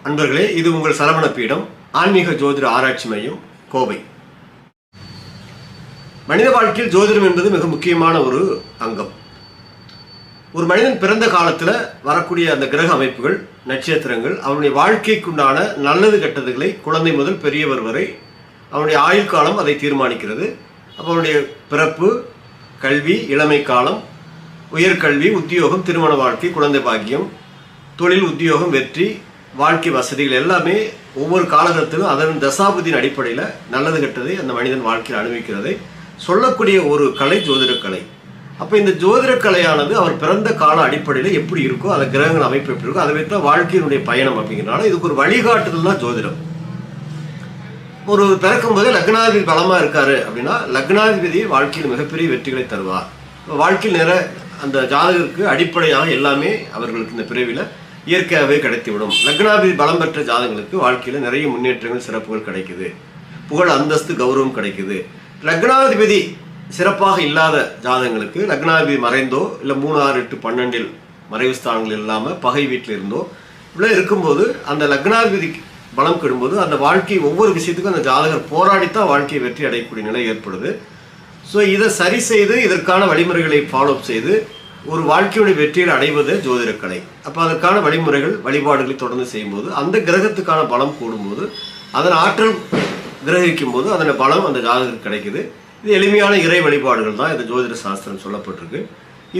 அன்பர்களே, இது உங்கள் சரவண பீடம் ஆன்மீக ஜோதிட ஆராய்ச்சி மையம், கோவை. மனித வாழ்க்கையில் ஜோதிடம் என்பது மிக முக்கியமான ஒரு அங்கம். ஒரு மனிதன் பிறந்த காலத்தில் வரக்கூடிய அந்த கிரக அமைப்புகள், நட்சத்திரங்கள், அவனுடைய வாழ்க்கைக்குண்டான நல்லது கெட்டதுகளை குழந்தை முதல் பெரியவர் வரை அவனுடைய ஆயுள் காலம் அதை தீர்மானிக்கிறது. அப்போ அவனுடைய பிறப்பு, கல்வி, இளமை காலம், உயர்கல்வி, உத்தியோகம், திருமண வாழ்க்கை, குழந்தை பாக்கியம், தொழில், உத்தியோகம், வெற்றி, வாழ்க்கை வசதிகள் எல்லாமே ஒவ்வொரு காலகட்டத்திலும் அதன் தசாபுதியின் அடிப்படையில் நல்லது கெட்டதை அந்த மனிதன் வாழ்க்கையில் அனுபவிக்கிறதை சொல்லக்கூடிய ஒரு கலை ஜோதிடக்கலை. அப்போ இந்த ஜோதிடக்கலையானது அவர் பிறந்த கால அடிப்படையில் எப்படி இருக்கோ, அந்த கிரகங்கள் அமைப்பு எப்படி இருக்கோ, அதை வைத்தான் வாழ்க்கையினுடைய பயணம். அப்படிங்கிறனால இதுக்கு ஒரு வழிகாட்டுதல் தான் ஜோதிடம். ஒரு பிறக்கும் போதே லக்னாதிபதி பலமாக இருக்காரு அப்படின்னா லக்னாதிபதி வாழ்க்கையில் மிகப்பெரிய வெற்றிகளை தருவார். வாழ்க்கையில் நிறைய அந்த ஜாதகருக்கு அடிப்படையாக எல்லாமே அவர்களுக்கு இந்த பிறவியில் இயற்கையாகவே கிடைத்துவிடும். லக்னாதிபதி பலம் பெற்ற ஜாதகங்களுக்கு வாழ்க்கையில் நிறைய முன்னேற்றங்கள், சிறப்புகள் கிடைக்குது. புகழ், அந்தஸ்து, கௌரவம் கிடைக்குது. லக்னாதிபதி சிறப்பாக இல்லாத ஜாதகங்களுக்கு லக்னாதிபதி மறைந்தோ இல்லை 3, 6, 8, 12 மறைவு ஸ்தானங்கள் இல்லாமல் பகை வீட்டில் இருந்தோ இவ்வளோ இருக்கும்போது அந்த லக்னாதிபதி பலம் கெடும்போது அந்த வாழ்க்கை ஒவ்வொரு விஷயத்துக்கும் அந்த ஜாதகர் போராடித்தான் வாழ்க்கையை வெற்றி அடையக்கூடிய நிலை ஏற்படுது. ஸோ இதை சரி செய்து இதற்கான வழிமுறைகளை ஃபாலோ செய்து ஒரு வாழ்க்கையுடைய வெற்றியில் அடைவது ஜோதிடக்கலை. அப்போ அதற்கான வழிமுறைகள், வழிபாடுகளை தொடர்ந்து செய்யும்போது அந்த கிரகத்துக்கான பலம் கூடும்போது அதன் ஆற்றல் கிரகிக்கும் போது அதன் பலம் அந்த ஜாதகருக்கு கிடைக்குது. இது எளிமையான இறை வழிபாடுகள் தான் இந்த ஜோதிட சாஸ்திரம் சொல்லப்பட்டிருக்கு.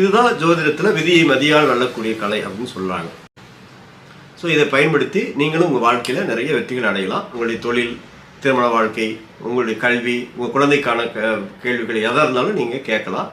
இதுதான் ஜோதிடத்தில் விதியை மதியால் வெல்லக்கூடிய கலை அப்படின்னு சொல்கிறாங்க. ஸோ இதை பயன்படுத்தி நீங்களும் உங்கள் வாழ்க்கையில் நிறைய வெற்றிகள் அடையலாம். உங்களுடைய தொழில், திருமண வாழ்க்கை, உங்களுடைய கல்வி, உங்கள் குழந்தைக்கான கேள்விகள் எதாக இருந்தாலும் நீங்கள் கேட்கலாம்.